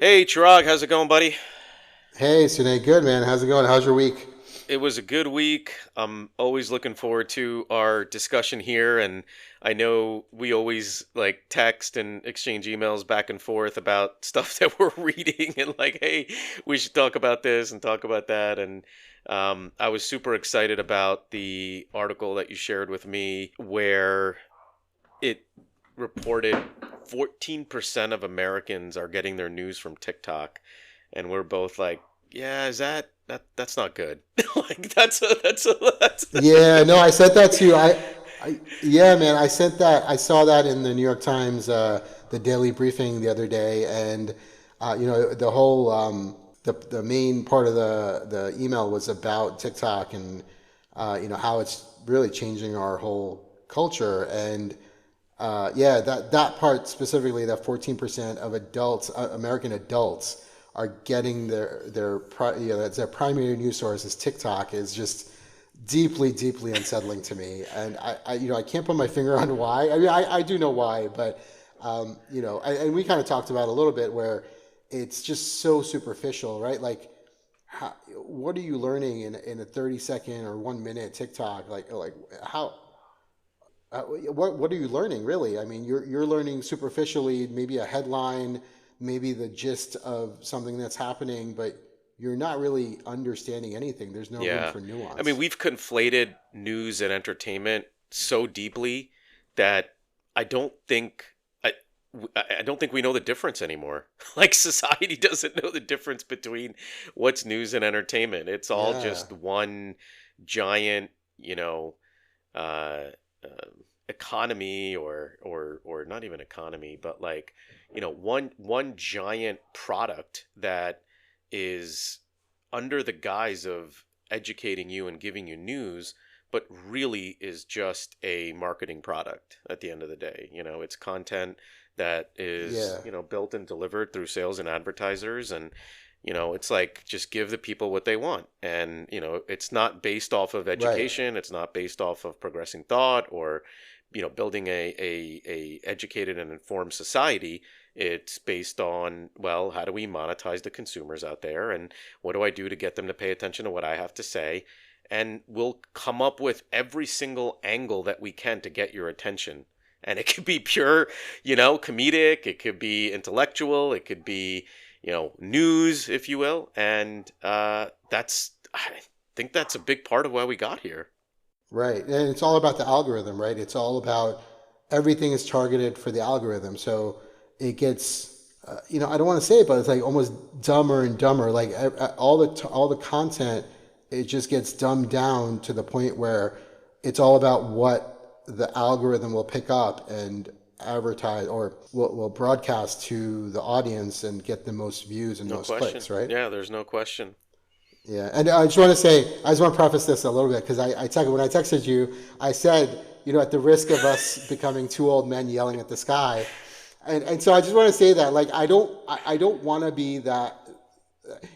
Hey, Chirag, how's it going, buddy? Hey, Sine, good man. How's it going? How's your week? It was a good week. I'm always looking forward to our discussion here, and I know we always like text and exchange emails back and forth about stuff that we're reading and like, hey, we should talk about this and talk about that. And I was super excited about the article that you shared with me where it reported 14% of Americans are getting their news from TikTok, and we're both like, yeah, is that's not good. Like that's Yeah, no, I sent that to you. Yeah, man, I sent that. I saw that in the New York Times, the daily briefing the other day, and the whole the main part of the email was about TikTok and how it's really changing our whole culture. And yeah, that part specifically, that 14% of adults, American adults, are getting that's their primary news source is TikTok is just deeply, deeply unsettling to me. And I can't put my finger on why. I mean, I do know why, but and we kind of talked about a little bit where it's just so superficial, right? Like, what are you learning in a 30-second or 1 minute TikTok? Like how what are you learning really? I mean, you're learning superficially, maybe a headline, maybe the gist of something that's happening, but you're not really understanding anything. There's no room yeah. for I mean, nuance. we've conflated news and entertainment so deeply that I don't think I I don't think we know the difference anymore. Like society doesn't know the difference between what's news and entertainment. It's all Yeah, just one giant, you know, uh, uh, economy or not even economy, but like one giant product that is under the guise of educating you and giving you news, but really is just a marketing product at the end of the day. It's content that is yeah, built and delivered through sales and advertisers, and it's like just give the people what they want. And it's not based off of right. education, it's not based off of progressing thought or building a educated and informed society. It's based on, well, how do we monetize the consumers out there, and what do I do to get them to pay attention to what I have to say? And we'll come up with every single angle that we can to get your attention. And it could be pure, comedic, it could be intellectual, it could be news, if you will. And I think that's a big part of why we got here. Right. And it's all about the algorithm, right? It's all about everything is targeted for the algorithm. So it gets, I don't want to say it, but it's like almost dumber and dumber. Like all the content, it just gets dumbed down to the point where it's all about what the algorithm will pick up and advertise or will broadcast to the audience and get the most views and No most question. clicks, right? Yeah, there's no question. Yeah, and I just want to say, I just want to preface this a little bit because when I texted you, I said, at the risk of us becoming two old men yelling at the sky, and so I just want to say that, like, I don't want to be that,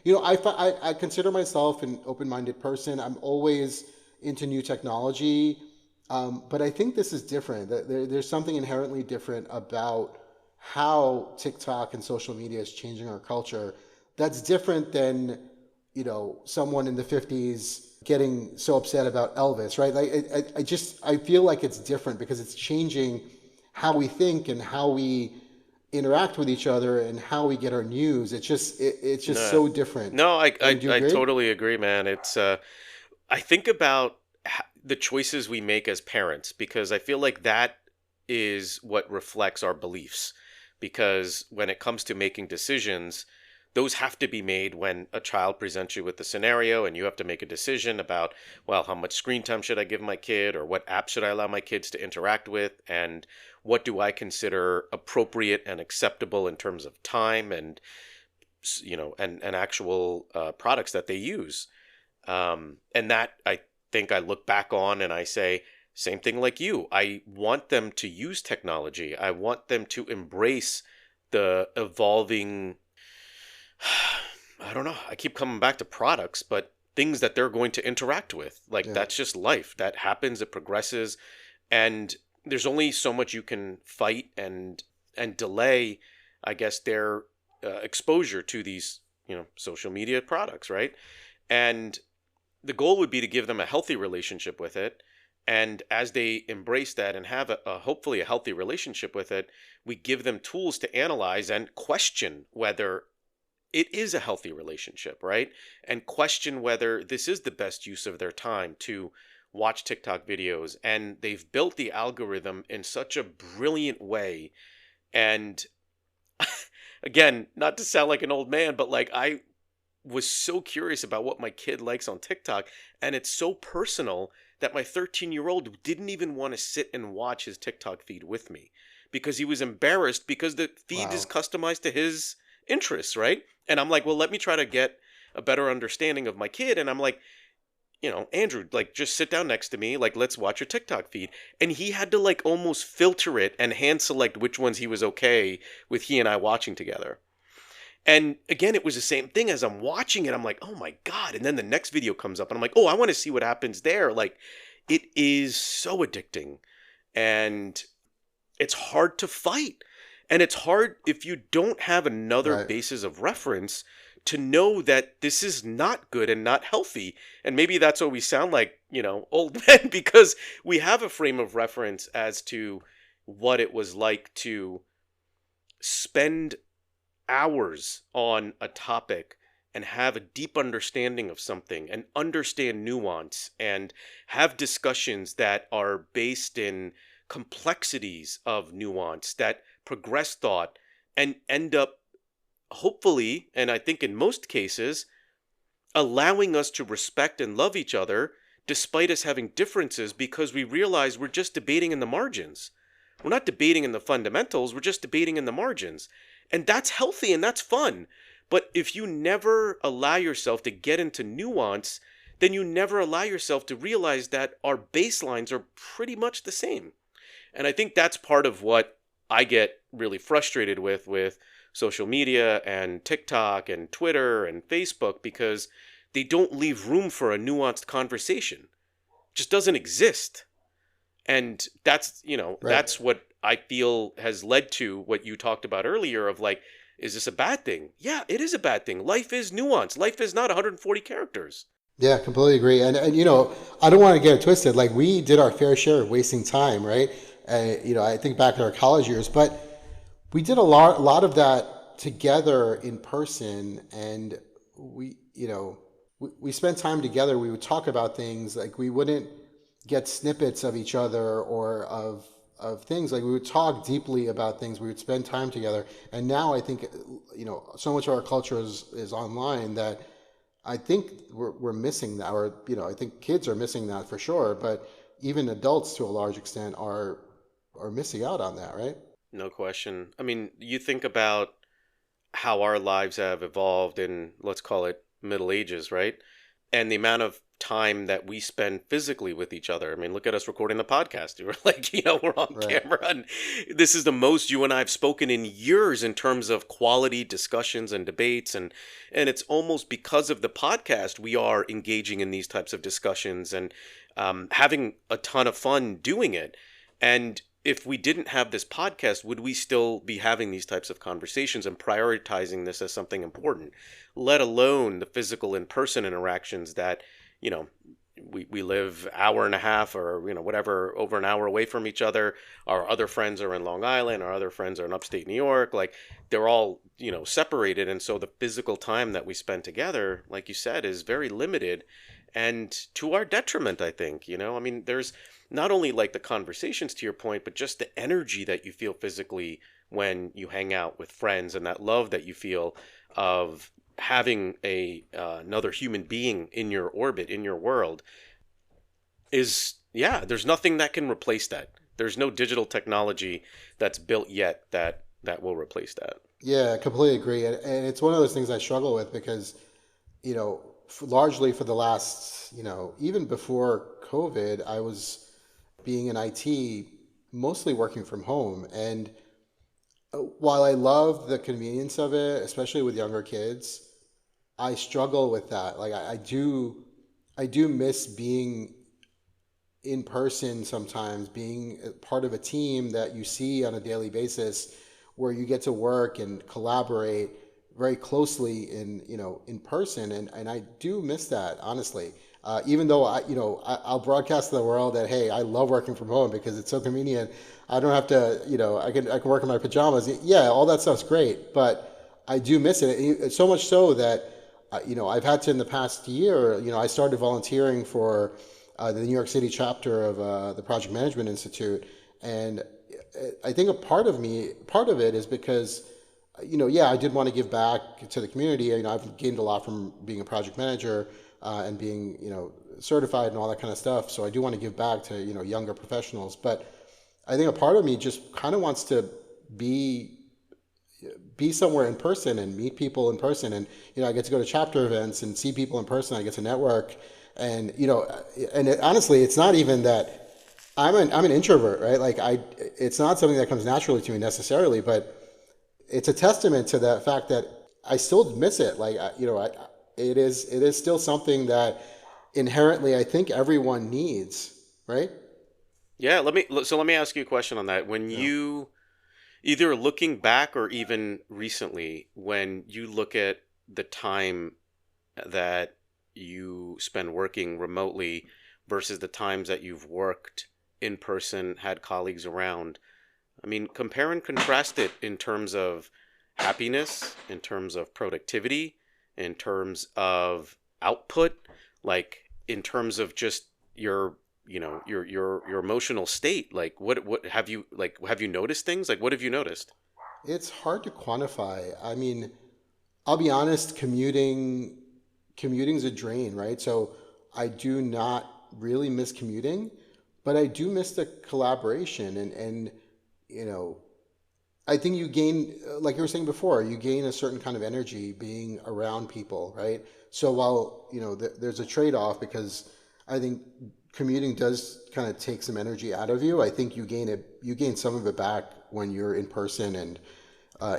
I consider myself an open-minded person. I'm always into new technology, but I think this is different. There's something inherently different about how TikTok and social media is changing our culture. That's different than someone in the 50s getting so upset about Elvis, right? Like, I feel like it's different because it's changing how we think and how we interact with each other and how we get our news. It's just No, so different. no, I, And I, do you I agree? totally agree, man. I think about the choices we make as parents because I feel like that is what reflects our beliefs. Because when it comes to making decisions, those have to be made when a child presents you with the scenario and you have to make a decision about, well, how much screen time should I give my kid, or what app should I allow my kids to interact with, and what do I consider appropriate and acceptable in terms of time and and actual products that they use. And that I think I look back on and I say, same thing like you. I want them to use technology. I want them to embrace the evolving, I don't know, I keep coming back to products, but things that they're going to interact with. Like Yeah. that's just life. That happens, it progresses, and there's only so much you can fight and delay, I guess, their exposure to these, social media products, right? And the goal would be to give them a healthy relationship with it. And as they embrace that and have hopefully a healthy relationship with it, we give them tools to analyze and question whether it is a healthy relationship, right? And question whether this is the best use of their time to watch TikTok videos. And they've built the algorithm in such a brilliant way. And again, not to sound like an old man, but like I was so curious about what my kid likes on TikTok. And it's so personal that my 13-year-old didn't even want to sit and watch his TikTok feed with me because he was embarrassed because the feed is Wow. customized to his interests, right? And I'm like, well, let me try to get a better understanding of my kid. And I'm like, Andrew, like, just sit down next to me. Like, let's watch your TikTok feed. And he had to, like, almost filter it and hand select which ones he was okay with he and I watching together. And again, it was the same thing as I'm watching it. I'm like, oh my God. And then the next video comes up and I'm like, oh, I want to see what happens there. Like, it is so addicting. And it's hard to fight. And it's hard if you don't have another Right. basis of reference to know that this is not good and not healthy. And maybe that's what we sound like, old men, because we have a frame of reference as to what it was like to spend hours on a topic and have a deep understanding of something and understand nuance and have discussions that are based in complexities of nuance that progress thought and end up, hopefully, and I think in most cases, allowing us to respect and love each other despite us having differences because we realize we're just debating in the margins. We're not debating in the fundamentals, we're just debating in the margins. And that's healthy and that's fun. But if you never allow yourself to get into nuance, then you never allow yourself to realize that our baselines are pretty much the same. And I think that's part of what I get really frustrated with social media and TikTok and Twitter and Facebook because they don't leave room for a nuanced conversation. It just doesn't exist. And Right. that's what I feel has led to what you talked about earlier of like, is this a bad thing? Yeah, it is a bad thing. Life is nuance. Life is not 140 characters. Yeah, completely agree. And I don't want to get it twisted. Like we did our fair share of wasting time, right? I think back in our college years, but we did a lot of that together in person, and we spent time together. We would talk about things like we wouldn't get snippets of each other or of things like we would talk deeply about things. We would spend time together, and now I think so much of our culture is online that I think we're missing that, or I think kids are missing that for sure. But even adults, to a large extent, are missing out on that, right? No question. I mean, you think about how our lives have evolved in, let's call it, Middle Ages, right? And the amount of time that we spend physically with each other. I mean, look at us recording the podcast. We're like, we're on Right. camera, and this is the most you and I have spoken in years in terms of quality discussions and debates, and it's almost because of the podcast we are engaging in these types of discussions and having a ton of fun doing it. And if we didn't have this podcast, would we still be having these types of conversations and prioritizing this as something important, let alone the physical in-person interactions that, you know, we live hour and a half or, whatever, over an hour away from each other. Our other friends are in Long Island. Our other friends are in upstate New York. Like they're all, separated. And so the physical time that we spend together, like you said, is very limited and to our detriment, I think. I mean, there's not only like the conversations to your point, but just the energy that you feel physically when you hang out with friends and that love that you feel of having another human being in your orbit, in your world, is, yeah, there's nothing that can replace that. There's no digital technology that's built yet that will replace that. Yeah, I completely agree. And it's one of those things I struggle with because largely for the last even before COVID, I was being in IT, mostly working from home. And while I love the convenience of it, especially with younger kids, I struggle with that. Like I do miss being in person sometimes, being part of a team that you see on a daily basis, where you get to work and collaborate. very closely in in person, and I do miss that, honestly. Even though I'll broadcast to the world that, hey, I love working from home because it's so convenient. I don't have to, I can work in my pajamas. Yeah, all that stuff's great, but I do miss it. So much so that I've had to, in the past year. I started volunteering for the New York City chapter of the Project Management Institute, and I think part of it is because yeah, I did want to give back to the community. I've gained a lot from being a project manager and being, certified and all that kind of stuff. So I do want to give back to, younger professionals. But I think a part of me just kind of wants to be be somewhere in person and meet people in person. And I get to go to chapter events and see people in person. I get to network, and honestly, it's not even that I'm an introvert, right? Like it's not something that comes naturally to me necessarily, but it's a testament to the fact that I still miss it. Like it is still something that inherently I think everyone needs, right? Yeah, let me ask you a question on that. When Yeah. you either looking back or even recently, when you look at the time that you spend working remotely versus the times that you've worked in person, had colleagues around, I mean, compare and contrast it in terms of happiness, in terms of productivity, in terms of output, like in terms of just your, your emotional state. Like what have you noticed things? Like what have you noticed? It's hard to quantify. I mean, I'll be honest, commuting's a drain, right? So I do not really miss commuting, but I do miss the collaboration, and you know, I think you gain, like you were saying before, you gain a certain kind of energy being around people, right? So while there's a trade-off, because I think commuting does kind of take some energy out of you. I think you gain some of it back when you're in person and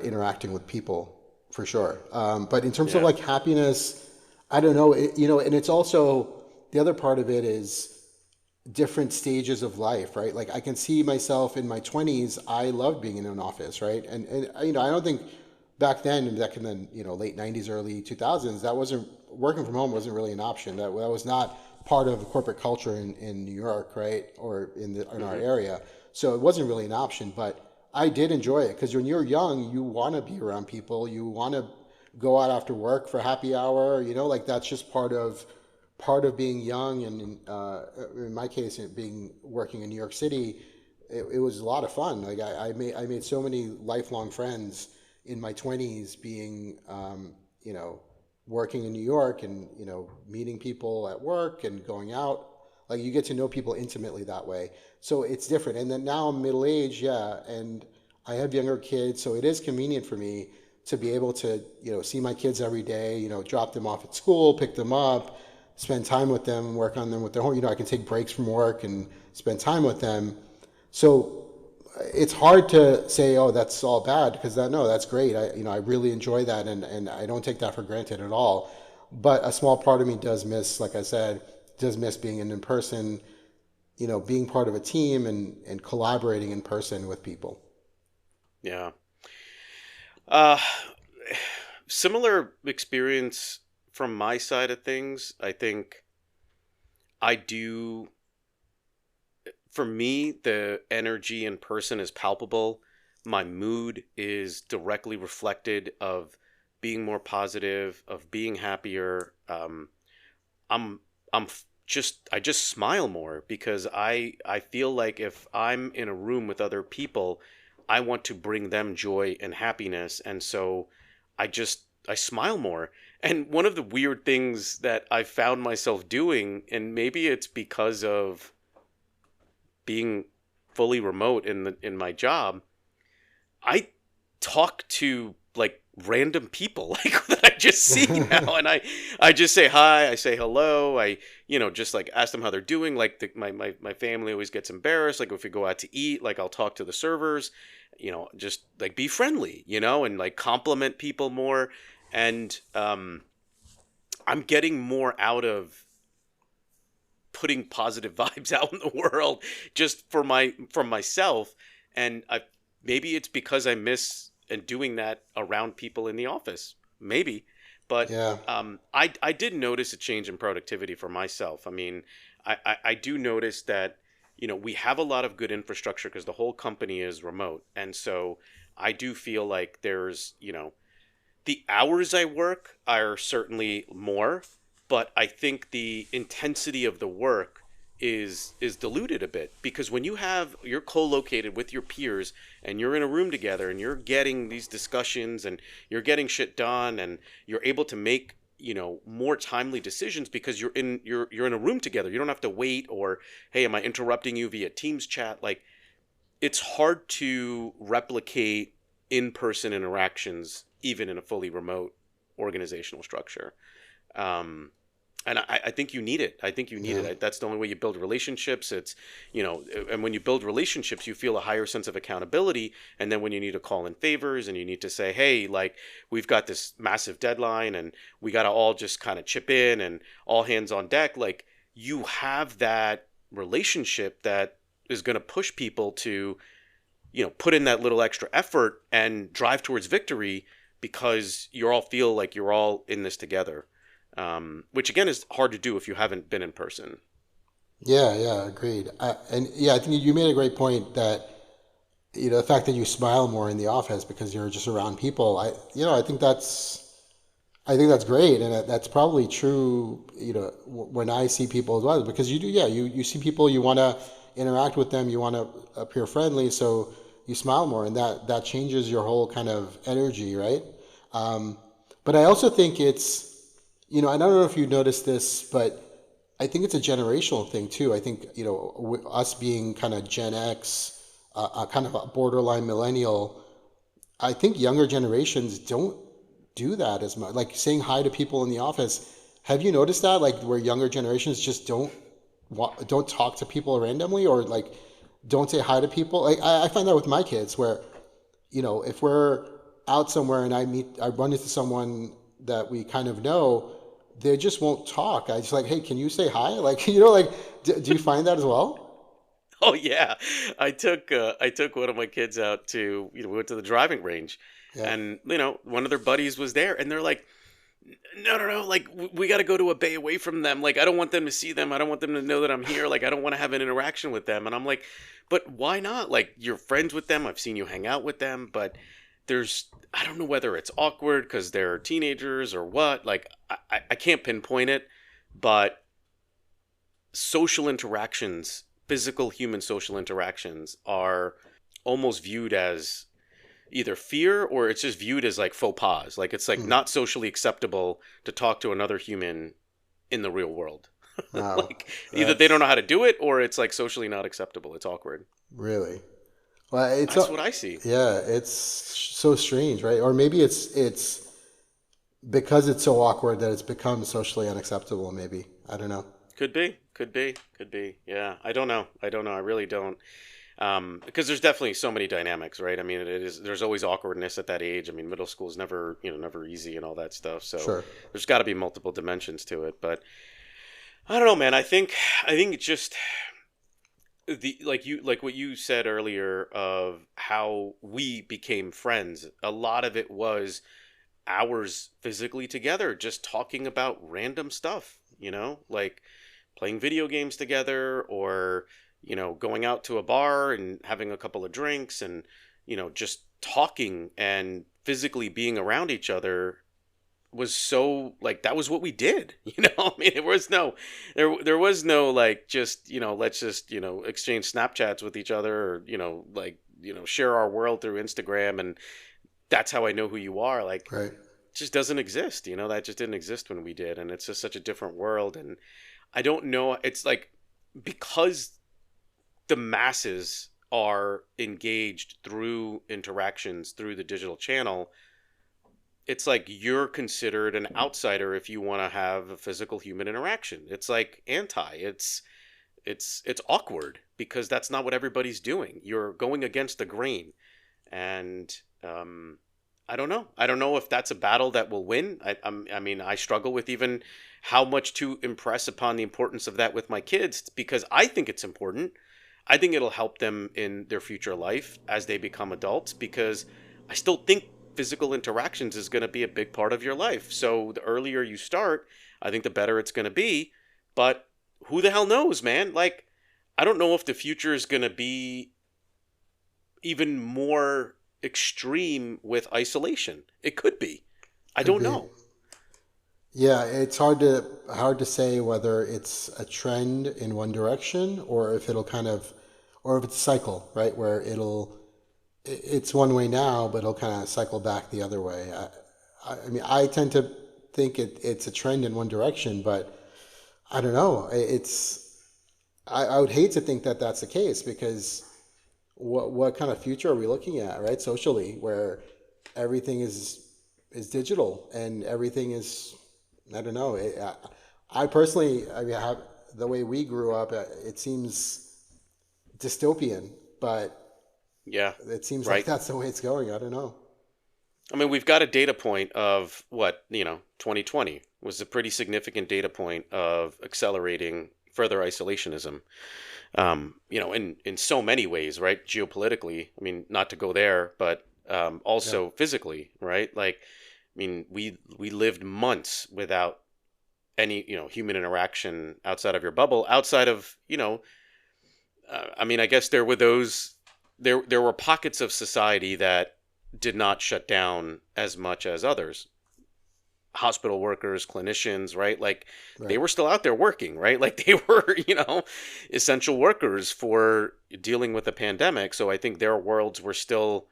interacting with people, for sure. But in terms of Yeah. like happiness, I don't know. And it's also, the other part of it is different stages of life, right? Like I can see myself in my 20s, I loved being in an office, right? And I don't think back in the late 90s, early 2000s, that wasn't, working from home wasn't really an option. That was not part of the corporate culture in New York, right? Or in our Hmm. area. So it wasn't really an option, but I did enjoy it because when you're young, you want to be around people, you want to go out after work for happy hour, like that's just part of being young, and in my case, it being working in New York City, it was a lot of fun. Like I made so many lifelong friends in my 20s, being working in New York, and meeting people at work and going out. Like you get to know people intimately that way. So it's different. And then now I'm middle age, yeah, and I have younger kids, so it is convenient for me to be able to see my kids every day. Drop them off at school, pick them up, spend time with them, work on them with their home. I can take breaks from work and spend time with them. So it's hard to say, oh, that's all bad, because no, that's great. I really enjoy that, and I don't take that for granted at all. But a small part of me does miss, like I said, does miss being in person, being part of a team, and collaborating in person with people. Yeah. Uh, Similar experience from my side of things. I think I do. For me, the energy in person is palpable. My mood is directly reflected of being more positive, of being happier. I just smile more because I feel like if I'm in a room with other people, I want to bring them joy and happiness, and so I smile more. And one of the weird things that I found myself doing, and maybe it's because of being fully remote in my job, I talk to like random people like that I just see now, and I just say hi, I say hello, I just like ask them how they're doing. Like my family always gets embarrassed, like if we go out to eat, like I'll talk to the servers, just like be friendly, and like compliment people more. And I'm getting more out of putting positive vibes out in the world just from myself. And maybe it's because I miss and doing that around people in the office. maybe. But Yeah. I did notice a change in productivity for myself. I mean, I do notice that, we have a lot of good infrastructure because the whole company is remote. And so I do feel like there's, the hours I work are certainly more, but I think the intensity of the work is diluted a bit, because when you're co-located with your peers and you're in a room together and you're getting these discussions and you're getting shit done and you're able to make, more timely decisions because you're in a room together. You don't have to wait, or hey, am I interrupting you via Teams chat? Like, it's hard to replicate in-person interactions even in a fully remote organizational structure. um, and I think you need it. I think you need Yeah. it. That's the only way you build relationships. It's, and when you build relationships, you feel a higher sense of accountability. And then when you need to call in favors and you need to say, hey, like, we've got this massive deadline and we got to all just kind of chip in and all hands on deck, like, you have that relationship that is going to push people to, put in that little extra effort and drive towards victory, because you all feel like you're all in this together, which again is hard to do if you haven't been in person. Yeah, yeah, agreed. And yeah, I think you made a great point that the fact that you smile more in the office because you're just around people. I think that's great, and that's probably true. When I see people as well, because you do, yeah, you see people, you want to interact with them, you want to appear friendly, so you smile more, and that changes your whole kind of energy, right? Um, but I also think I don't know if you noticed this, but I think it's a generational thing too. I think us being kind of Gen X, kind of a borderline millennial. I think younger generations don't do that as much. Like saying hi to people in the office. Have you noticed that? Like where younger generations just don't talk to people randomly, or like don't say hi to people. Like I find that with my kids, where if we're out somewhere and I run into someone that we kind of know, they just won't talk. I just like, hey, can you say hi? Like, like, do you find that as well? Oh yeah, I took one of my kids out to, we went to the driving range, Yeah. and one of their buddies was there, and they're like, no, no, no, like, we got to go to a bay away from them. Like, I don't want them to see them. I don't want them to know that I'm here. Like, I don't want to have an interaction with them. And I'm like, but why not? Like, you're friends with them. I've seen you hang out with them, but I don't know whether it's awkward because they're teenagers or what. Like, I can't pinpoint it, but social interactions, physical human social interactions, are almost viewed as either fear, or it's just viewed as like faux pas. Like, it's like Hmm. not socially acceptable to talk to another human in the real world. Wow. Like, either they don't know That's how to do it, or it's like socially not acceptable. It's awkward. really, well, That's what I see. yeah, it's so strange, right? Or maybe it's because it's so awkward that it's become socially unacceptable. Maybe, I don't know. Could be, could be, could be. Yeah, I don't know. I don't know. I really don't. Because there's definitely so many dynamics, right? I mean, there's always awkwardness at that age. I mean, middle school is never, never easy and all that stuff. So Sure. there's got to be multiple dimensions to it. But I don't know, man. I think it's just the like what you said earlier of how we became friends. A lot of it was hours physically together, just talking about random stuff. Like playing video games together, or going out to a bar and having a couple of drinks, and just talking and physically being around each other was so, like, that was what we did. I mean, there was no, like, just, let's just, exchange Snapchats with each other, or like, share our world through Instagram, and that's how I know who you are. Like, Right. it just doesn't exist. That just didn't exist when we did, and it's just such a different world. And I don't know, it's like, because the masses are engaged through interactions through the digital channel, it's like you're considered an outsider if you want to have a physical human interaction. It's like anti. It's awkward because that's not what everybody's doing. You're going against the grain, and I don't know. I don't know if that's a battle that will win. I mean, I struggle with even how much to impress upon the importance of that with my kids, because I think it's important. I think it'll help them in their future life as they become adults, because I still think physical interactions is going to be a big part of your life. So the earlier you start, I think the better it's going to be. But who the hell knows, man? Like, I don't know if the future is going to be even more extreme with isolation. It could be. I Could don't be. know. Yeah, it's hard to say whether it's a trend in one direction or if it'll kind of or if it's a cycle, right? Where it's one way now, but it'll kind of cycle back the other way. I mean, I tend to think it's a trend in one direction, but I don't know. I would hate to think that that's the case because what kind of future are we looking at, right? Socially, where everything is digital and everything is, I don't know. I personally, I mean, the way we grew up, it seems dystopian, but Yeah, it seems like right. that's the way it's going. I don't know. I mean, we've got a data point of what, 2020 was a pretty significant data point of accelerating further isolationism. In so many ways, right? Geopolitically, I mean, not to go there, but Yeah, also physically, right? Like, I mean, we lived months without any, human interaction outside of your bubble, outside of, I mean, I guess there were pockets of society that did not shut down as much as others. Hospital workers, clinicians, right? Like they right. were still out there working, right? Like they were, essential workers for dealing with the pandemic. So I think their worlds were still,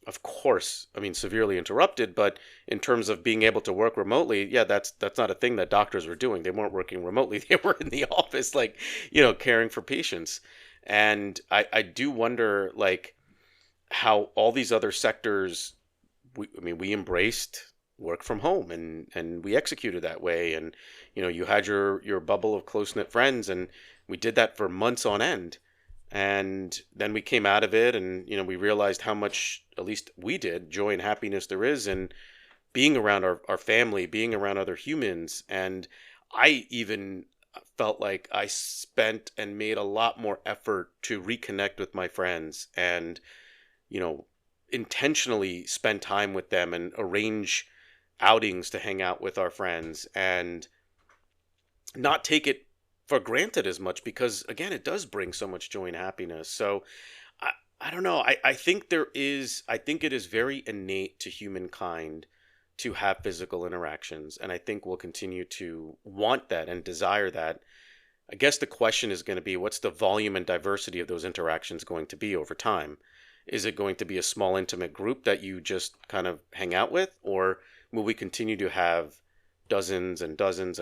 of course, I mean, severely interrupted, but in terms of being able to work remotely, yeah, that's not a thing that doctors were doing. They weren't working remotely. They were in the office, like, caring for patients. And I do wonder, like, how all these other sectors, I mean, we embraced work from home and we executed that way. And, you had your bubble of close knit friends, and we did that for months on end. And then we came out of it and, we realized how much, at least we did, joy and happiness there is in being around our family, being around other humans. And I even felt like I spent and made a lot more effort to reconnect with my friends and, you know, intentionally spend time with them and arrange outings to hang out with our friends and not take it for granted as much because again it does bring so much joy and happiness. So i I don't know. I think I think it is very innate to humankind to have physical interactions, and I think we'll continue to want that and desire that. I guess the question is going to be, what's the volume and diversity of those interactions going to be over time? Is it going to be a small, intimate group that you just kind of hang out with? Or will we continue to have dozens and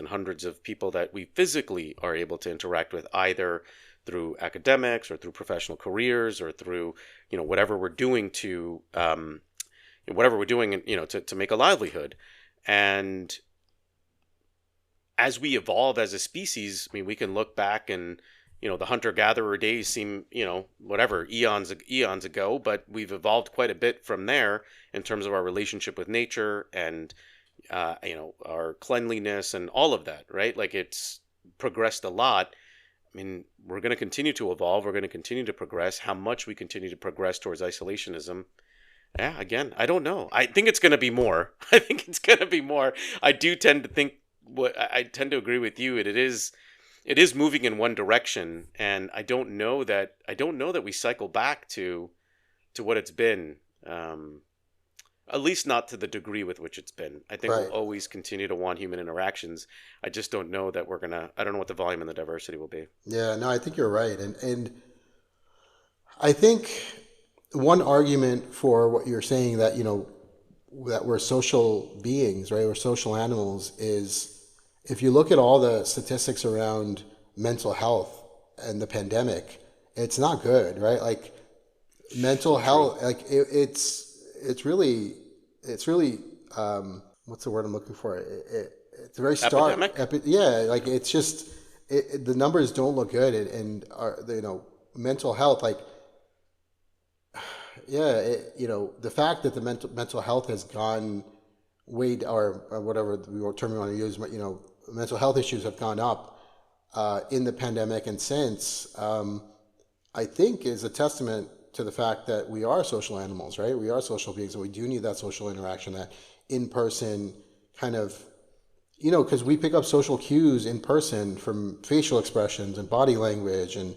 hundreds of people that we physically are able to interact with, either through academics or through professional careers or through, whatever we're doing to make a livelihood? And as we evolve as a species, I mean, we can look back and, the hunter gatherer days seem, whatever, eons ago, but we've evolved quite a bit from there in terms of our relationship with nature and, our cleanliness and all of that, right? Like it's progressed a lot. I mean, we're going to continue to evolve. We're going to continue to progress. How much we continue to progress towards isolationism, yeah, again, I don't know. I think it's going to be more. I think it's going to be more. I do tend to think what I tend to agree with you. It is moving in one direction, and I don't know that we cycle back to what it's been. At least not to the degree with which it's been. I think we'll Right. always continue to want human interactions. I just don't know that we're gonna. I don't know what the volume and the diversity will be. Yeah, no, I think you're right. And I think one argument for what you're saying that, that we're social beings, right? We're social animals is if you look at all the statistics around mental health and the pandemic, it's not good, right? Like mental So true. health, like it's really what's the word I'm looking for? It's very stark. Epidemic. Yeah, like it's just the numbers don't look good, and our mental health, like yeah, the fact that the mental health has gone way or whatever the term you want to use, but mental health issues have gone up in the pandemic and since, I think is a testament to the fact that we are social animals, right? We are social beings, and we do need that social interaction, that in person kind of, because we pick up social cues in person from facial expressions and body language and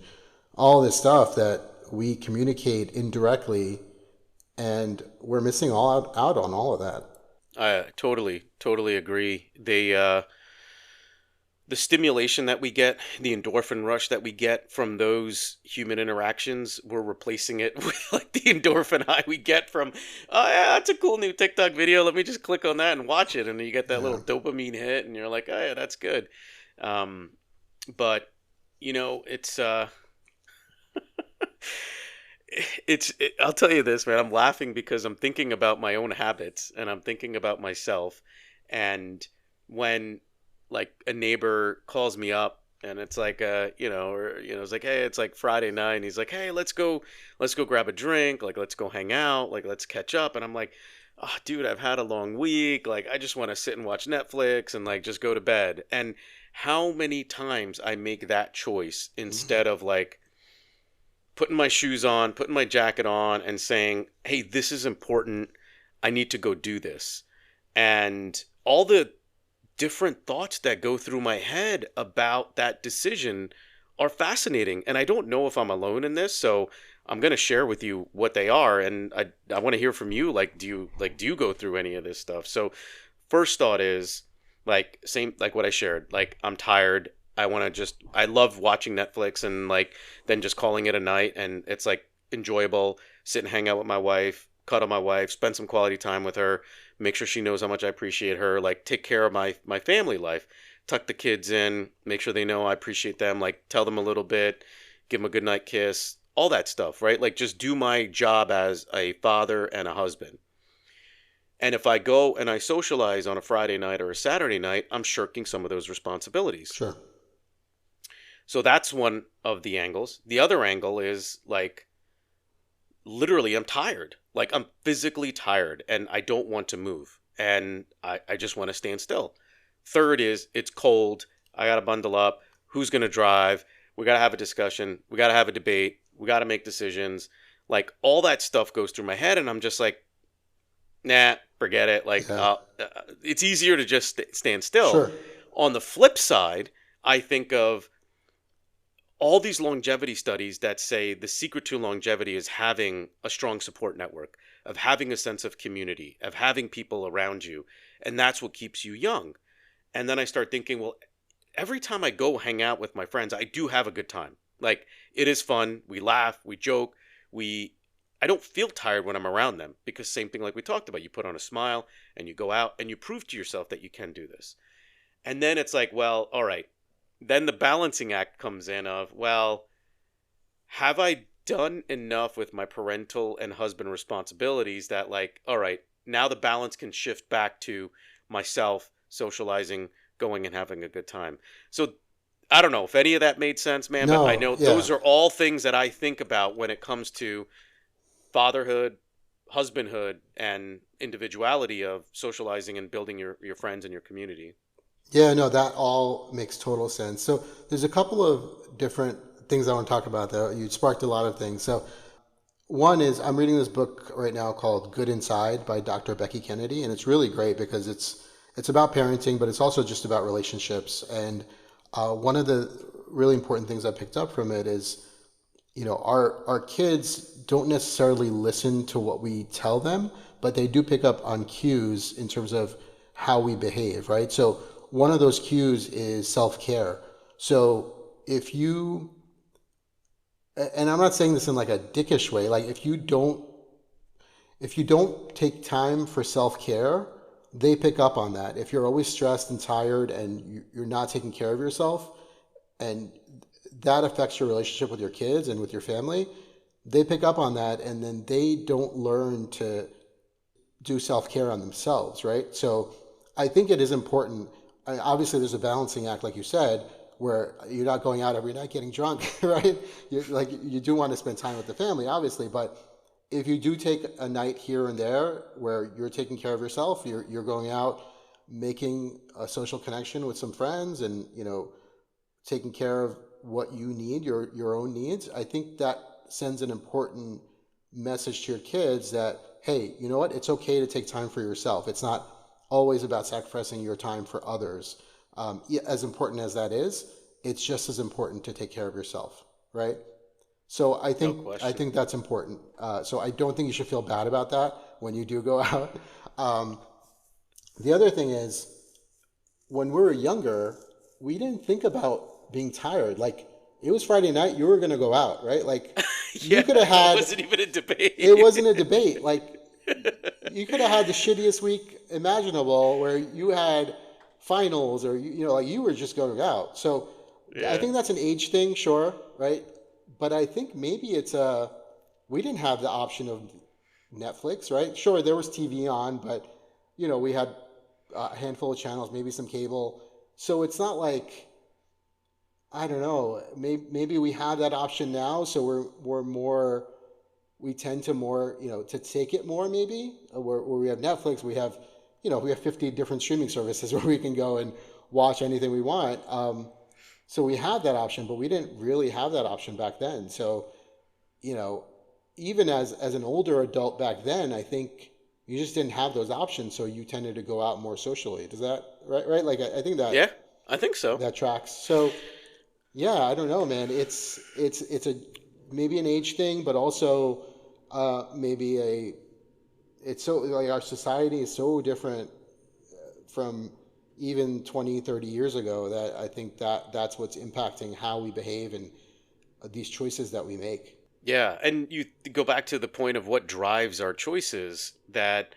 all this stuff that we communicate indirectly, and we're missing out on all of that. I totally agree. The stimulation that we get, the endorphin rush that we get from those human interactions, we're replacing it with like the endorphin high we get from, oh yeah, that's a cool new TikTok video. Let me just click on that and watch it, and you get that little Yeah, dopamine hit, and you're like, oh yeah, that's good. Um, but I'll tell you this, man. I'm laughing because I'm thinking about my own habits and I'm thinking about myself. And when like a neighbor calls me up and it's like it's like, hey, it's like Friday night and he's like, hey, let's go grab a drink, like let's go hang out, like let's catch up. And I'm like, oh dude, I've had a long week. Like I just want to sit and watch Netflix and like just go to bed. And how many times I make that choice instead of like putting my shoes on, putting my jacket on, and saying, hey, this is important. I need to go do this. And all the different thoughts that go through my head about that decision are fascinating. And I don't know if I'm alone in this. So I'm going to share with you what they are. And I want to hear from you. Do you go through any of this stuff? So first thought is like same like what I shared. Like I'm tired. I love watching Netflix and like then just calling it a night and it's like enjoyable. Sit and hang out with my wife, cuddle my wife, spend some quality time with her, make sure she knows how much I appreciate her, like take care of my family life, tuck the kids in, make sure they know I appreciate them, like tell them a little bit, give them a good night kiss, all that stuff, right? Like just do my job as a father and a husband. And if I go and I socialize on a Friday night or a Saturday night, I'm shirking some of those responsibilities. sure. So that's one of the angles. The other angle is like literally I'm tired. Like I'm physically tired and I don't want to move. And I just want to stand still. Third is it's cold. I got to bundle up. Who's going to drive? We got to have a discussion. We got to have a debate. We got to make decisions. Like all that stuff goes through my head and I'm just like, nah, forget it. Like, Yeah, it's easier to just stand still. sure. On the flip side, I think of all these longevity studies that say the secret to longevity is having a strong support network, of having a sense of community, of having people around you. And that's what keeps you young. And then I start thinking, well, every time I go hang out with my friends, I do have a good time. Like, it is fun. We laugh, we joke, we I don't feel tired when I'm around them because same thing like we talked about, you put on a smile and you go out and you prove to yourself that you can do this. And then it's like, well, all right. Then the balancing act comes in of, well, have I done enough with my parental and husband responsibilities that like, all right, now the balance can shift back to myself socializing, going and having a good time. So I don't know if any of that made sense, man, but I No, know yeah. those are all things that I think about when it comes to fatherhood, husbandhood, and individuality of socializing and building your friends and your community. Yeah, no, that all makes total sense. So there's a couple of different things I want to talk about though. You sparked a lot of things. So one is I'm reading this book right now called Good Inside by Dr. Becky Kennedy, and it's really great because it's about parenting, but it's also just about relationships. And one of the really important things I picked up from it is, our kids don't necessarily listen to what we tell them, but they do pick up on cues in terms of how we behave, right? So one of those cues is self-care. So if you, and I'm not saying this in like a dickish way, like if you don't take time for self-care, they pick up on that. If you're always stressed and tired and you're not taking care of yourself, and that affects your relationship with your kids and with your family, they pick up on that, and then they don't learn to do self-care on themselves, right? So I think it is important. Obviously there's a balancing act, like you said, where you're not going out every night getting drunk, right? You do want to spend time with the family, obviously, but if you do take a night here and there where you're taking care of yourself, you're going out, making a social connection with some friends, and taking care of what you need, your own needs, I think that sends an important message to your kids that, hey, you know what? It's okay to take time for yourself. It's not always about sacrificing your time for others. Yeah, as important as that is, it's just as important to take care of yourself, right? So No I question. think that's important. So I don't think you should feel bad about that when you do go out. Um, the other thing is, when we were younger, we didn't think about being tired. Like, it was Friday night, you were going to go out, right? Like, you Yeah, could have it had, wasn't even a it debate. wasn't a debate. Like, you could have had the shittiest week imaginable where you had finals, or like you were just going out. So I Yeah. think that's an age thing, sure, right? But I think maybe it's a we didn't have the option of Netflix, right? Sure, there was TV on, but we had a handful of channels, maybe some cable. So it's not like, I don't know. Maybe we have that option now, so we're more, we tend to more, to take it more, maybe. Where we have Netflix, we have 50 different streaming services where we can go and watch anything we want. So we have that option, but we didn't really have that option back then. So, you know, even as an older adult back then, I think you just didn't have those options, so you tended to go out more socially. Does that right? Like, I think that Yeah, I think so. that tracks. So yeah, I don't know, man. It's a maybe an age thing, but also maybe a it's so, like, our society is so different from even 20, 30 years ago, that I think that's what's impacting how we behave and these choices that we make. Yeah, and you go back to the point of what drives our choices. That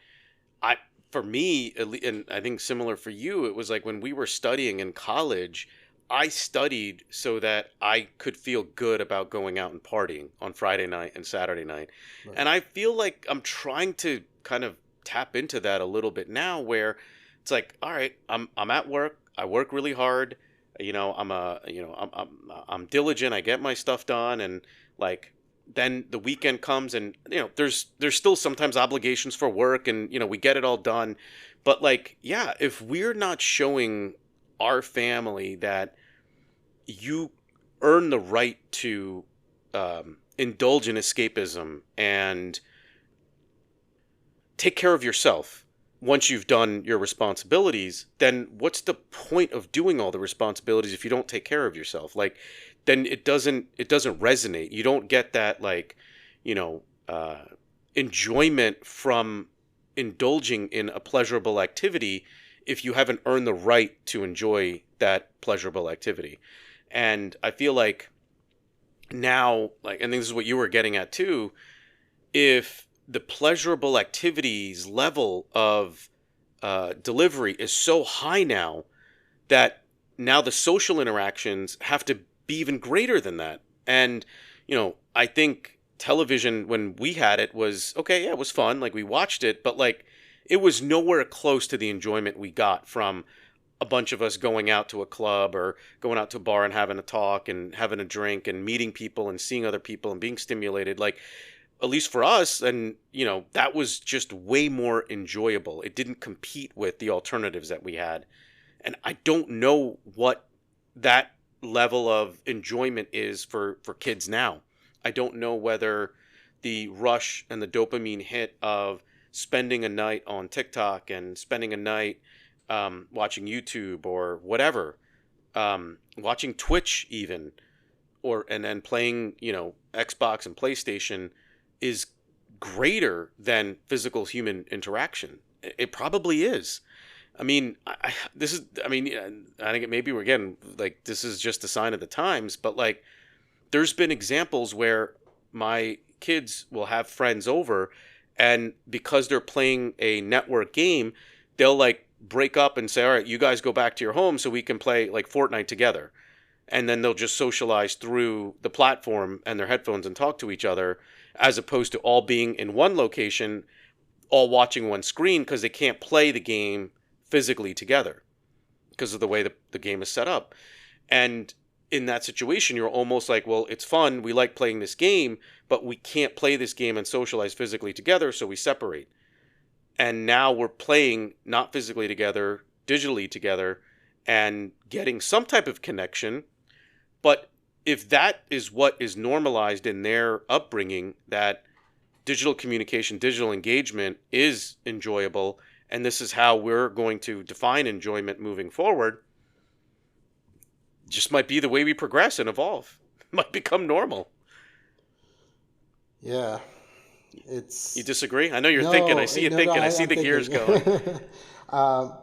I, for me, and I think similar for you, it was like when we were studying in college, I studied so that I could feel good about going out and partying on Friday night and Saturday night. Right. And I feel like I'm trying to kind of tap into that a little bit now, where it's like, all right, I'm at work, I work really hard, I'm diligent, I get my stuff done, and like then the weekend comes, and there's still sometimes obligations for work, and we get it all done. But like, yeah, if we're not showing our family that you earn the right to indulge in escapism and take care of yourself once you've done your responsibilities, then what's the point of doing all the responsibilities if you don't take care of yourself? Like, then it doesn't resonate. You don't get that, like, you know, uh, enjoyment from indulging in a pleasurable activity if you haven't earned the right to enjoy that pleasurable activity. And I feel like now, like, and this is what you were getting at too, if the pleasurable activities level of delivery is so high now, that now the social interactions have to be even greater than that. And, I think television, when we had it, was okay, yeah, it was fun. Like, we watched it, but like, it was nowhere close to the enjoyment we got from a bunch of us going out to a club or going out to a bar and having a talk and having a drink and meeting people and seeing other people and being stimulated. Like, at least for us, and that was just way more enjoyable. It didn't compete with the alternatives that we had. And I don't know what that level of enjoyment is for kids now. I don't know whether the rush and the dopamine hit of spending a night on TikTok and spending a night watching YouTube or whatever, watching Twitch even, or and then playing Xbox and PlayStation, is greater than physical human interaction. It probably is. I mean, this is. I mean, I think it maybe we're again, like, this is just a sign of the times. But like, there's been examples where my kids will have friends over, and because they're playing a network game, they'll like break up and say, "All right, you guys go back to your home so we can play like Fortnite together." And then they'll just socialize through the platform and their headphones and talk to each other, as opposed to all being in one location, all watching one screen, because they can't play the game physically together because of the way the game is set up. And in that situation, you're almost like, well, it's fun, we like playing this game, but we can't play this game and socialize physically together, so we separate. And now we're playing not physically together, digitally together, and getting some type of connection. But if that is what is normalized in their upbringing, that digital communication, digital engagement is enjoyable, and this is how we're going to define enjoyment moving forward, just might be the way we progress and evolve. Might become normal. Yeah, You it's disagree? I know you're thinking. I no, see you no, no. thinking. I see I'm the gears thinking. going.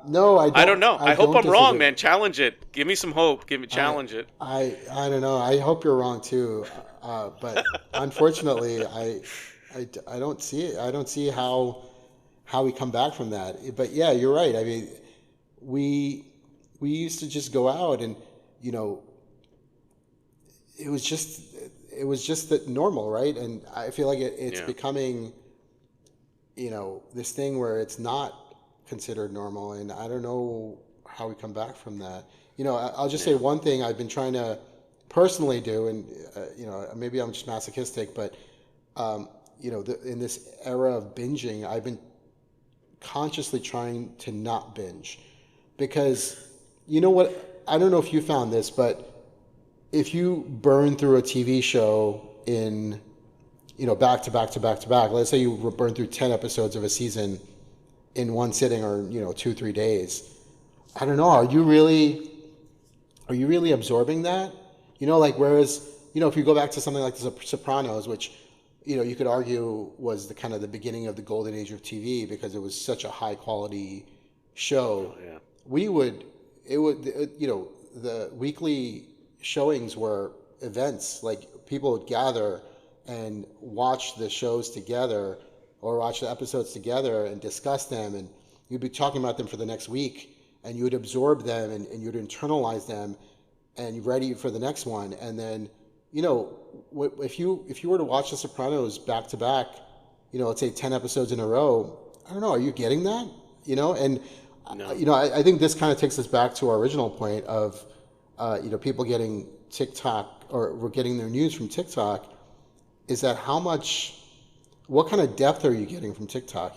No, I I don't don't. know. I I hope don't I'm wrong, disagree. man. Challenge it. Give me some hope. Give me I, challenge it. I don't know. I hope you're wrong too. But unfortunately, I don't see it. I don't see how we come back from that. But yeah, you're right. I mean, we we used to just go out and you know it was just it was just that normal, right? And I feel like it's Yeah. becoming this thing where it's not considered normal, and I don't know how we come back from that. I'll just say Yeah. one thing I've been trying to personally do, and maybe I'm just masochistic, but in this era of binging, I've been consciously trying to not binge because you know what? I don't know if you found this, but if you burn through a TV show in back to back to back to back, let's say you burn through 10 episodes of a season in one sitting or 2 3 days, I don't know, are you really absorbing that? Like, whereas if you go back to something like the Sopranos, which you could argue was the kind of the beginning of the golden age of TV because it was such a high quality show. Oh yeah. We would it would the weekly showings were events. Like, people would gather and watch the shows together or watch the episodes together and discuss them, and you'd be talking about them for the next week, and you would absorb them, and you'd internalize them and you're ready for the next one. And then you know if you were to watch the Sopranos back to back, let's say 10 episodes in a row, I don't know, are you getting that? And No. I think this kind of takes us back to our original point of people getting TikTok, or we're getting their news from TikTok. Is that what kind of depth are you getting from TikTok?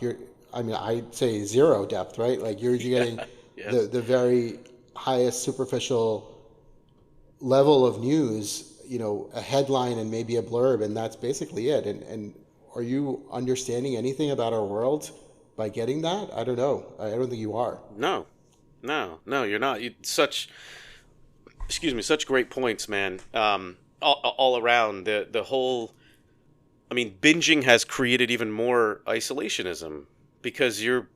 I'd say zero depth, right? Like, you're getting Yeah. the Yes. the very highest superficial level of news, a headline and maybe a blurb, and that's basically it. And are you understanding anything about our world by getting that? I don't know. I don't think you are. No. No. No. You're not. Such. Excuse me. Such great points, man. All around the whole. I mean, binging has created even more isolationism because you're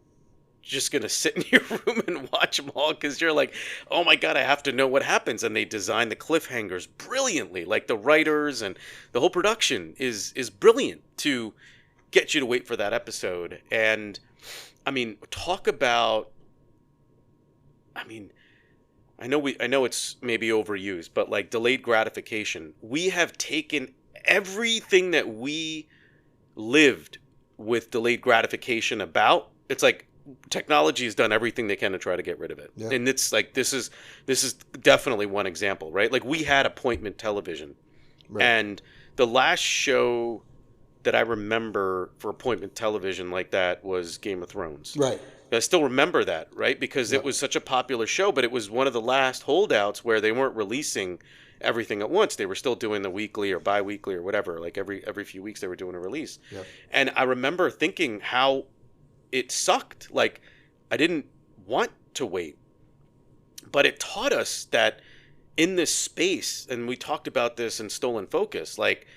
just gonna sit in your room and watch them all because you're like, oh my god, I have to know what happens, and they design the cliffhangers brilliantly. Like, the writers and the whole production is brilliant to get you to wait for that episode. And I mean, talk about. I mean, I know it's maybe overused, but like delayed gratification, we have taken everything that we lived with delayed gratification about. It's like technology has done everything they can to try to get rid of it. Yeah. And it's like this is definitely one example, right? Like, we had appointment television. Right. And the last show that I remember for appointment television like that was Game of Thrones. Right. I still remember that, right? Because it Yep. was such a popular show, but it was one of the last holdouts where they weren't releasing everything at once. They were still doing the weekly or bi-weekly or whatever. Like, every few weeks they were doing a release. Yep. And I remember thinking how it sucked. Like, I didn't want to wait. But it taught us that in this space, and we talked about this in Stolen Focus, like,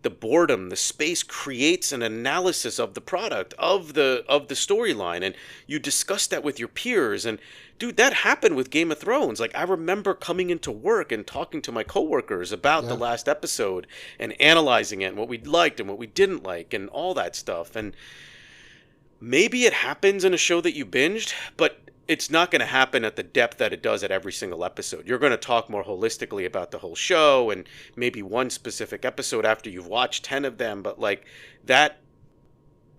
the boredom, the space creates an analysis of the product, of the storyline, and you discuss that with your peers. And dude, that happened with Game of Thrones. Like, I remember coming into work and talking to my coworkers about the Yeah. last episode and analyzing it and what we liked and what we didn't like and all that stuff. And maybe it happens in a show that you binged, but it's not going to happen at the depth that it does at every single episode. You're going to talk more holistically about the whole show and maybe one specific episode after you've watched 10 of them. But like, that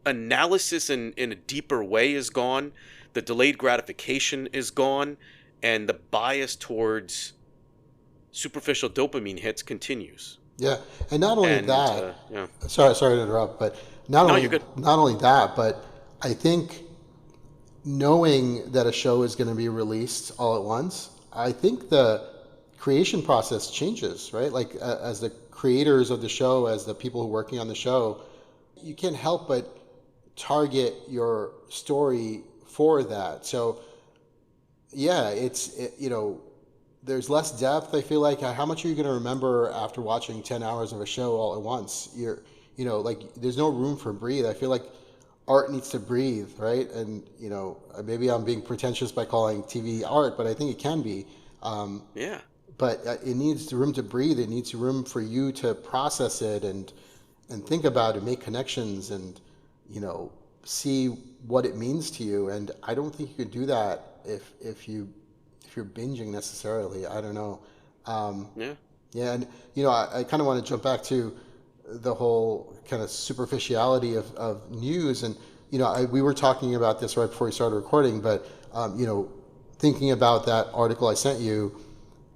analysis in a deeper way is gone. The delayed gratification is gone. And the bias towards superficial dopamine hits continues. Yeah. And not only And, that, yeah. sorry to interrupt, but not No, only you're good. not only that, but I think knowing that a show is going to be released all at once, I think the creation process changes, right? Like, as the creators of the show, as the people who are working on the show, you can't help but target your story for that. So yeah, there's less depth. I feel like how much are you going to remember after watching 10 hours of a show all at once? Like there's no room for breathe. I feel like art needs to breathe, right? And maybe I'm being pretentious by calling TV art, but I think it can be. Um, Yeah. but it needs room to breathe. It needs room for you to process it and think about it, make connections, and you know see what it means to you. And I don't think you could do that if you're binging necessarily. I don't know. Um, Yeah. yeah, and I kind of want to jump back to the whole kind of superficiality of news, and we were talking about this right before we started recording, but thinking about that article I sent you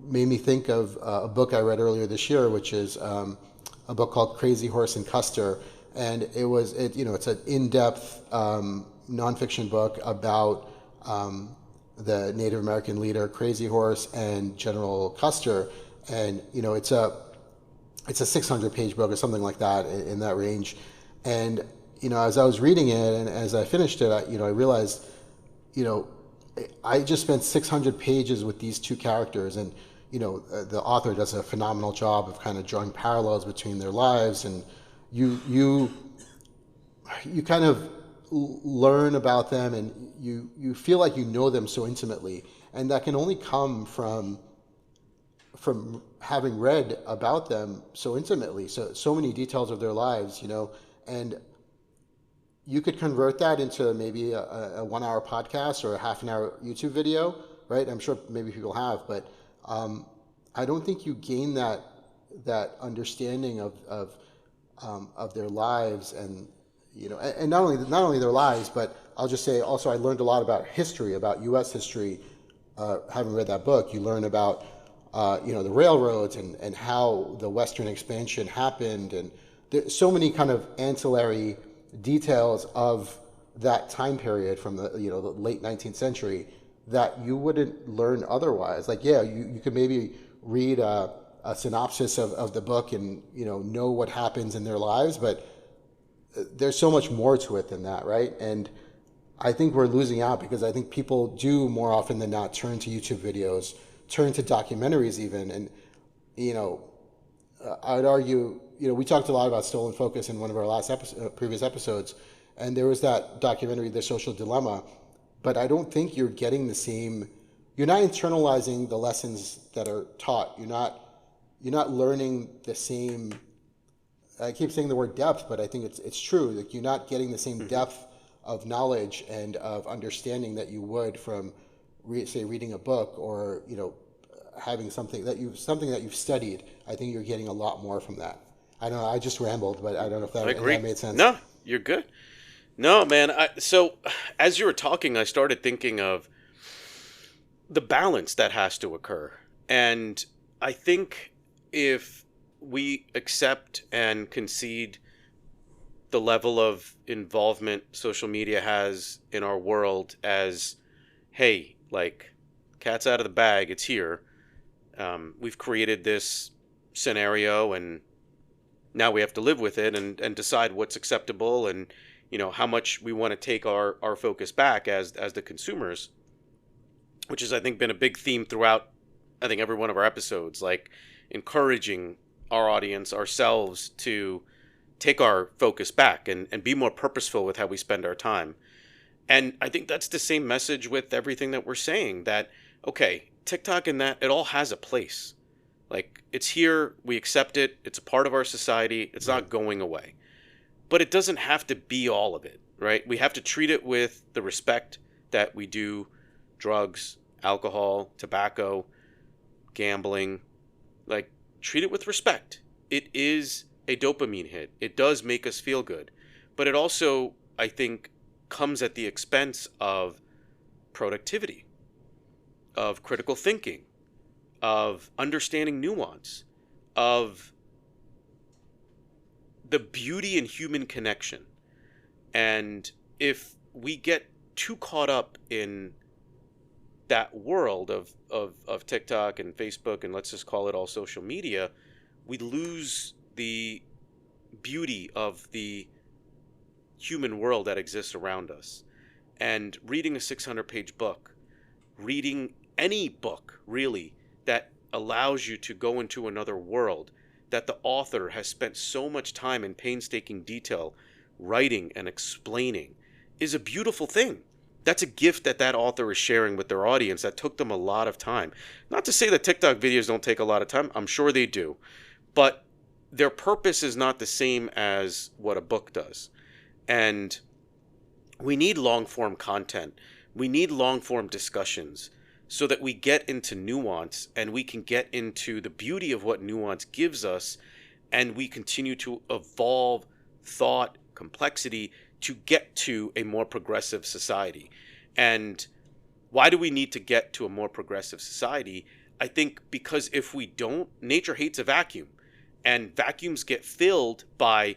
made me think of a book I read earlier this year, which is a book called Crazy Horse and Custer, and it's an in-depth nonfiction book about the Native American leader Crazy Horse and General Custer, and it's a 600-page book or something like that in that range, and as I was reading it and as I finished it, I realized you know, I just spent 600 pages with these two characters, and the author does a phenomenal job of kind of drawing parallels between their lives, and you you you kind of learn about them, and you feel like you know them so intimately, and that can only come from having read about them so intimately, so many details of their lives, and you could convert that into maybe a 1 hour podcast or a half an hour YouTube video, right? I'm sure maybe people have, but I don't think you gain that understanding of their lives, and and not only their lives, but I'll just say also I learned a lot about history, about U.S. history. Having read that book, you learn about the railroads and how the Western expansion happened, and there's so many kind of ancillary details of that time period from the late 19th century that you wouldn't learn otherwise. Like, yeah, you could maybe read a synopsis of the book and know what happens in their lives, but there's so much more to it than that, right? And I think we're losing out because I think people do more often than not turn to YouTube videos, turn to documentaries even, and you know I would argue, we talked a lot about stolen focus in one of our previous episodes, and there was that documentary, The Social Dilemma. But I don't think you're getting the same. You're not internalizing the lessons that are taught. You're not learning the same. I keep saying the word depth, but I think it's true. Like you're not getting the same Hmm. depth of knowledge and of understanding that you would from, say, reading a book or having something that you've studied. I think you're getting a lot more from that. I don't know. I just rambled, but I don't know if I that agree. made sense. No, you're good. No, man. So as you were talking, I started thinking of the balance that has to occur. And I think if we accept and concede the level of involvement social media has in our world as, hey, like, cat's out of the bag, it's here. We've created this scenario, and now we have to live with it and decide what's acceptable, and how much we want to take our focus back as the consumers, which has, I think, been a big theme throughout, I think, every one of our episodes, like encouraging our audience, ourselves, to take our focus back and be more purposeful with how we spend our time. And I think that's the same message with everything that we're saying, that, okay, TikTok and that, it all has a place. Like, it's here, we accept it, it's a part of our society, it's Right. not going away. But it doesn't have to be all of it, right? We have to treat it with the respect that we do drugs, alcohol, tobacco, gambling. Like, treat it with respect. It is a dopamine hit. It does make us feel good. But it also, I think, comes at the expense of productivity, of critical thinking, of understanding nuance, of the beauty in human connection. And if we get too caught up in that world of TikTok and Facebook, and let's just call it all social media, we lose the beauty of the human world that exists around us. And reading a 600-page book, reading any book really that allows you to go into another world that the author has spent so much time in painstaking detail writing and explaining is a beautiful thing. That's a gift that that author is sharing with their audience that took them a lot of time. Not to say that TikTok videos don't take a lot of time, I'm sure they do, but their purpose is not the same as what a book does. And we need long form content. We need long form discussions so that we get into nuance and we can get into the beauty of what nuance gives us, and we continue to evolve thought, complexity to get to a more progressive society. And why do we need to get to a more progressive society? I think because if we don't, nature hates a vacuum, and vacuums get filled by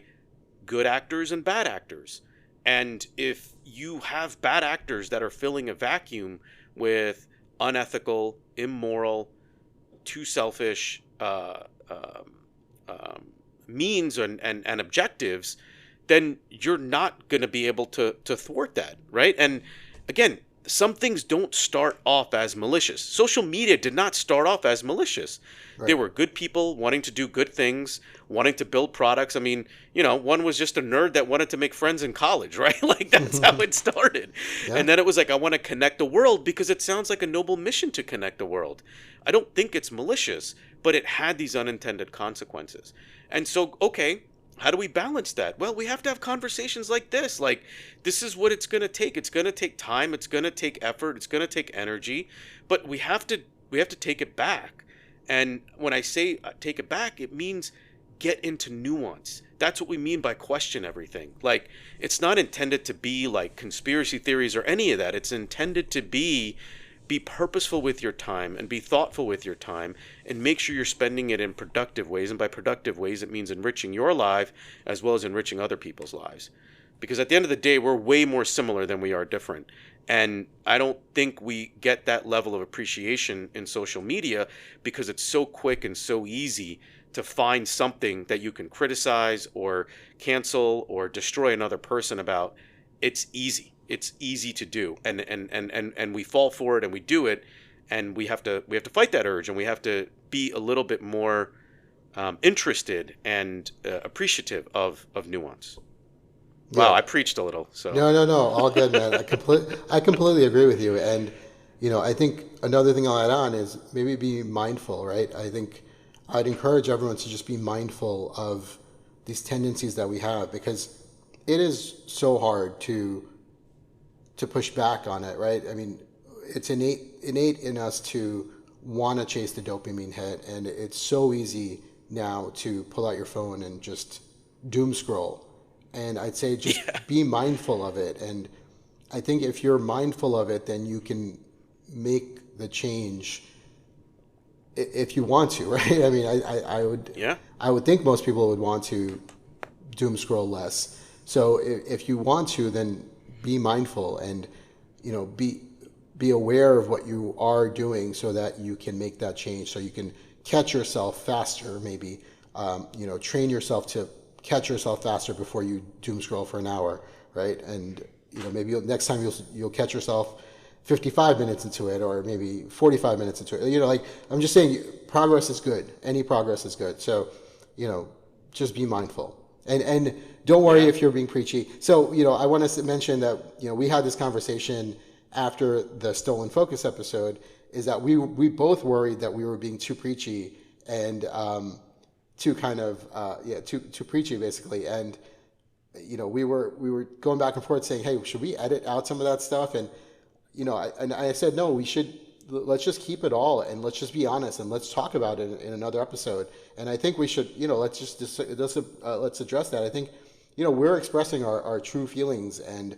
good actors and bad actors. And if you have bad actors that are filling a vacuum with unethical, immoral, too selfish means and objectives, then you're not going to be able to thwart that, right? And again, some things don't start off as malicious. Social media did not start off as malicious. There Right. were good people wanting to do good things, wanting to build products. I mean, one was just a nerd that wanted to make friends in college, right? Like that's how it started. Yeah. And then it was like, I want to connect the world because it sounds like a noble mission to connect the world. I don't think it's malicious, but it had these unintended consequences. And so, okay, how do we balance that? Well, we have to have conversations like this. Like, this is what it's going to take. It's going to take time. It's going to take effort. It's going to take energy. But we have to take it back. And when I say take it back, it means get into nuance. That's what we mean by question everything. Like, it's not intended to be like conspiracy theories or any of that. It's intended to be purposeful with your time and be thoughtful with your time and make sure you're spending it in productive ways. And by productive ways, it means enriching your life as well as enriching other people's lives. Because at the end of the day, we're way more similar than we are different. And I don't think we get that level of appreciation in social media because it's so quick and so easy to find something that you can criticize or cancel or destroy another person about. It's easy. It's easy to do, and we fall for it and we do it, and we have to fight that urge, and we have to be a little bit more interested and appreciative of nuance. Wow, Yeah. I preached a little. So No, no, no. All good, man. I completely agree with you. And, I think another thing I'll add on is maybe be mindful, right? I think I'd encourage everyone to just be mindful of these tendencies that we have because it is so hard to push back on it, right? I mean, it's innate in us to want to chase the dopamine hit, and it's so easy now to pull out your phone and just doom scroll. And I'd say yeah, just be mindful of it. And I think if you're mindful of it, then you can make the change if you want to, right? I mean, I would yeah, I would think most people would want to doom scroll less. So if you want to, then be mindful and be aware of what you are doing so that you can make that change. So you can catch yourself faster, maybe train yourself to catch yourself faster before you doom scroll for an hour, right? And maybe next time you'll catch yourself 55 minutes into it or maybe 45 minutes into it. Like I'm just saying progress is good. Any progress is good. So, just be mindful. And don't worry yeah, if you're being preachy. So, I want to mention that, we had this conversation after the Stolen Focus episode is that we both worried that we were being too preachy and too kind of too preachy basically. And we were going back and forth saying, hey, should we edit out some of that stuff? And I said, no, we should, let's just keep it all and let's just be honest and let's talk about it in another episode. And I think we should, let's address that. I think, we're expressing our true feelings and,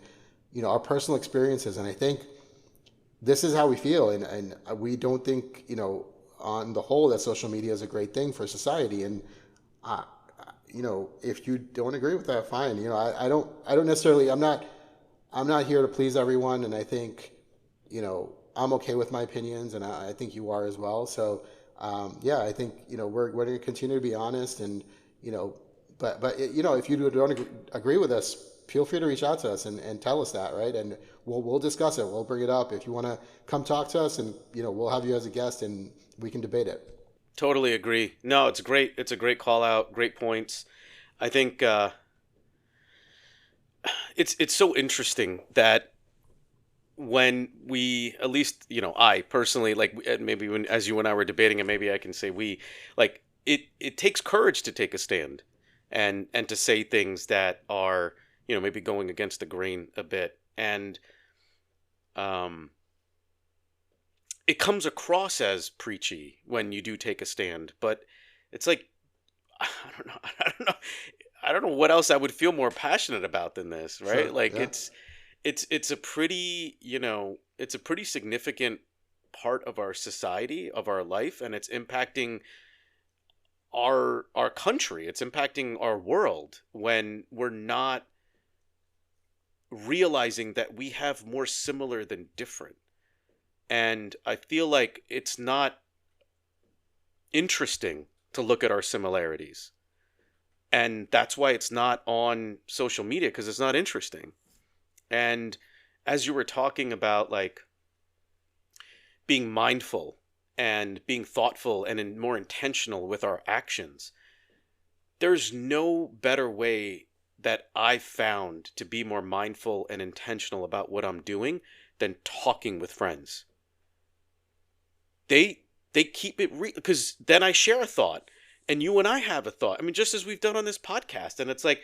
our personal experiences. And I think this is how we feel. And we don't think, on the whole that social media is a great thing for society. And, if you don't agree with that, fine. I don't necessarily, I'm not here to please everyone. And I think, I'm okay with my opinions, and I think you are as well. So, I think we're going to continue to be honest, and but if you don't agree with us, feel free to reach out to us and tell us that, right? And we'll discuss it. We'll bring it up. If you want to come talk to us, and we'll have you as a guest and we can debate it. Totally agree. No, it's great. It's a great call out. Great points. I think it's so interesting that when we, at least I personally, like, maybe when, as you and I were debating, and maybe I can say we, like, it takes courage to take a stand and to say things that are maybe going against the grain a bit, and um it comes across as preachy when you do take a stand, but it's like, I don't know, I don't know what else I would feel more passionate about than this, right? Sure. Like, Yeah. it's a pretty, it's a pretty significant part of our society, of our life, and it's impacting our country. It's impacting our world when we're not realizing that we have more similar than different. And I feel like it's not interesting to look at our similarities. And that's why it's not on social media, because it's not interesting. And as you were talking about, like, being mindful and being thoughtful and more intentional with our actions, there's no better way that I've found to be more mindful and intentional about what I'm doing than talking with friends. They keep it real, because then I share a thought and you and I have a thought. I mean, just as we've done on this podcast, and it's like,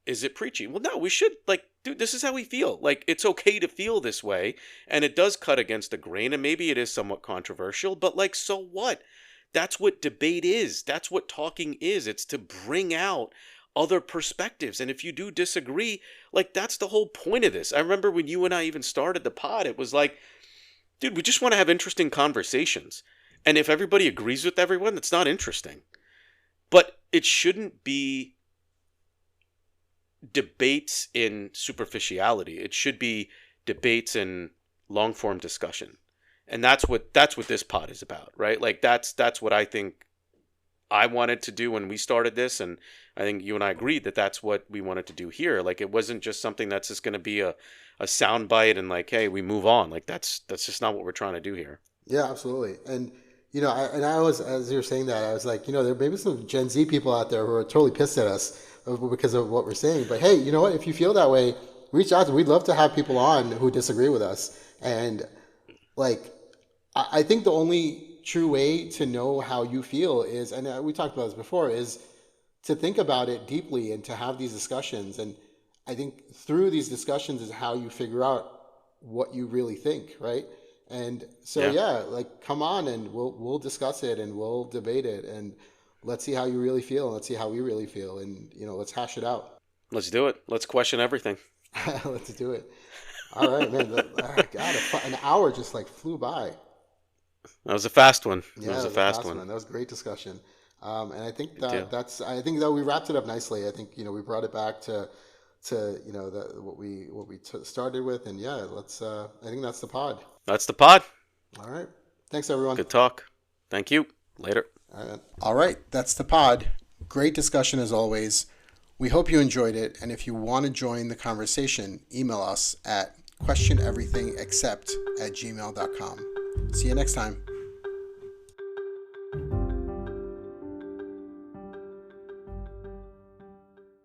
is it preachy? Well, no, we should, like, dude, this is how we feel. Like, it's okay to feel this way, and it does cut against the grain, and maybe it is somewhat controversial, but, like, so what? That's what debate is. That's what talking is. It's to bring out other perspectives. And if you do disagree, like, that's the whole point of this. I remember when you and I even started the pod, it was like, dude, we just want to have interesting conversations. And if everybody agrees with everyone, that's not interesting. But it shouldn't be debates in superficiality. It should be debates in long form discussion. And that's what this pod is about, right? Like, that's what I think I wanted to do when we started this, and I think you and I agreed that that's what we wanted to do here. Like, it wasn't just something that's just going to be a sound bite and, like, hey, we move on. Like, that's just not what we're trying to do here. Yeah, absolutely. And I was, as you were saying that, I was like, there may be some Gen Z people out there who are totally pissed at us because of what we're saying. But hey, you know what? If you feel that way, reach out. We'd love to have people on who disagree with us. And like, I think the only true way to know how you feel is, and we talked about this before, is to think about it deeply and to have these discussions. And I think through these discussions is how you figure out what you really think, right? And so Yeah, yeah, like, come on and we'll discuss it and we'll debate it, and let's see how you really feel and let's see how we really feel, and let's hash it out. let's do it. Let's question everything. Let's do it. All right, man. God, an hour just like flew by. That was a fast one. That Yeah, was that a was a fast fast one. one. That was a great discussion. And I think Good deal. I think that we wrapped it up nicely. I think we brought it back to what we started with, and yeah, let's. I think that's the pod. That's the pod. All right. Thanks, everyone. Good talk. Thank you. Later. All right, that's the pod. Great discussion as always. We hope you enjoyed it, and if you want to join the conversation, email us at questioneverythingexcept@gmail.com. See you next time.